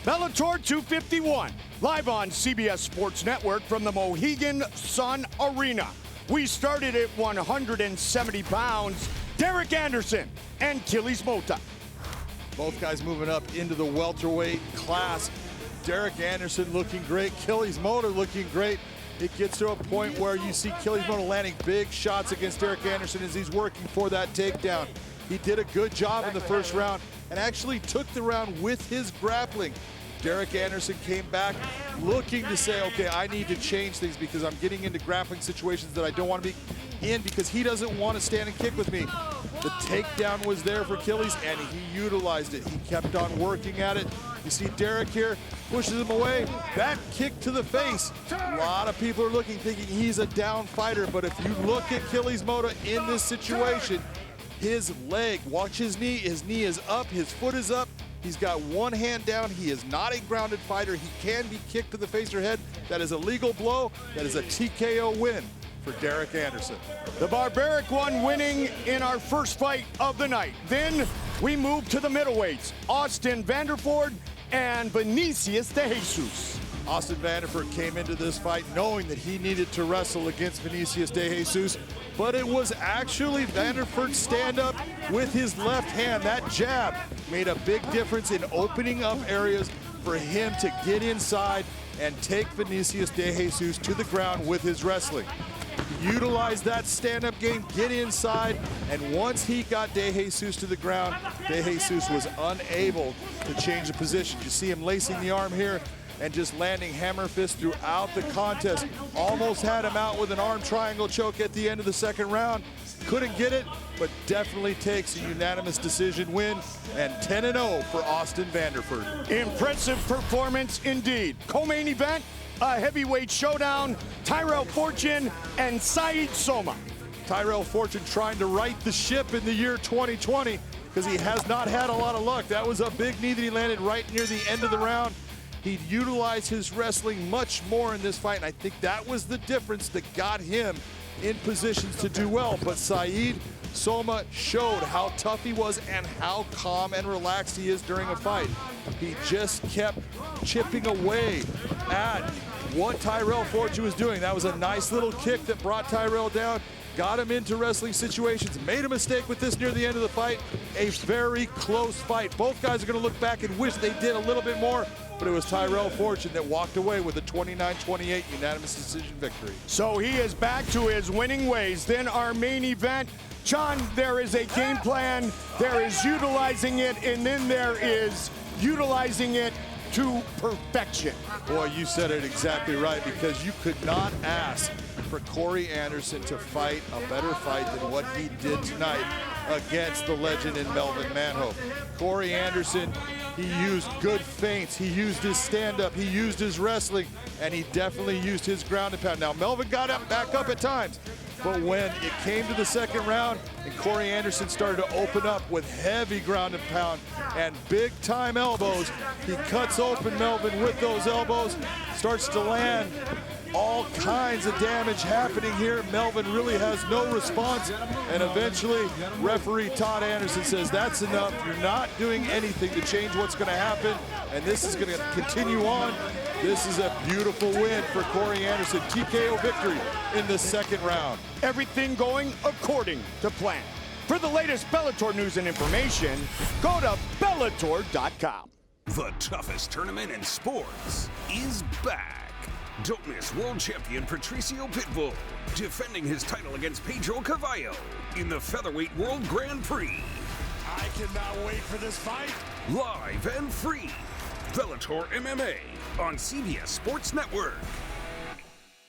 Bellator 251, live on CBS Sports Network from the Mohegan Sun Arena. We started at 170 pounds, Derek Anderson and Achilles Mota. Both guys moving up into the welterweight class. Derek Anderson looking great, Achilles Mota looking great. It gets to a point where you see Achilles Mota landing big shots against Derek Anderson as he's working for that takedown. He did a good job in the first round and actually took the round with his grappling. Derek Anderson came back looking to say, okay, I need to change things because I'm getting into grappling situations that I don't want to be in because he doesn't want to stand and kick with me. The takedown was there for Achilles and he utilized it. He kept on working at it. You see Derek here, pushes him away. That kick to the face. A lot of people are looking, thinking he's a down fighter, but if you look at Achilles Mota in this situation, his leg, watch his knee is up, his foot is up. He's got one hand down. He is not a grounded fighter. He can be kicked to the face or head. That is a legal blow. That is a TKO win for Derek Anderson. The Barbaric one winning in our first fight of the night. Then we move to the middleweights, Austin Vanderford and Vinicius de Jesus. Austin Vanderford came into this fight knowing that he needed to wrestle against Vinicius de Jesus, but it was actually Vanderford's stand-up with his left hand. That jab made a big difference in opening up areas for him to get inside and take Vinicius de Jesus to the ground with his wrestling. Utilize that stand-up game, get inside, and once he got De Jesus to the ground, De Jesus was unable to change the position. You see him lacing the arm here and just landing hammer fist throughout the contest. Almost had him out with an arm triangle choke at the end of the second round. Couldn't get it, but definitely takes a unanimous decision win, and 10-0 for Austin Vanderford. Impressive performance indeed. Co-main event, a heavyweight showdown, Tyrell Fortune and Said Soma. Tyrell Fortune trying to right the ship in the year 2020 because he has not had a lot of luck. That was a big knee that he landed right near the end of the round. He utilized his wrestling much more in this fight, and I think that was the difference that got him in positions to do well. But Said Soma showed how tough he was and how calm and relaxed he is during a fight. He just kept chipping away at what Tyrell Fortune was doing. That was a nice little kick that brought Tyrell down, got him into wrestling situations, made a mistake with this near the end of the fight. A very close fight. Both guys are going to look back and wish they did a little bit more, but it was Tyrell Fortune that walked away with a 29-28 unanimous decision victory. So he is back to his winning ways. Then our main event, John, there is a game plan, there is utilizing it, and then there is utilizing it to perfection. Boy, you said it exactly right, because you could not ask for Corey Anderson to fight a better fight than what he did tonight against the legend in Melvin Manhoef. Corey Anderson, he used good feints, he used his stand-up, he used his wrestling, and he definitely used his ground and pound. Now, Melvin got back up at times, but when it came to the second round and Corey Anderson started to open up with heavy ground and pound and big-time elbows, he cuts open Melvin with those elbows, starts to land all kinds of damage happening here. Melvin really has no response, and eventually referee Todd Anderson says, that's enough. You're not doing anything to change what's going to happen, and this is going to continue on. This is a beautiful win for Corey Anderson. TKO victory in the second round. Everything going according to plan. For the latest Bellator news and information, go to Bellator.com. The toughest tournament in sports is back. Don't miss world champion Patricio Pitbull defending his title against Pedro Cavallo in the Featherweight World Grand Prix. I cannot wait for this fight. Live and free. Bellator MMA on CBS Sports Network.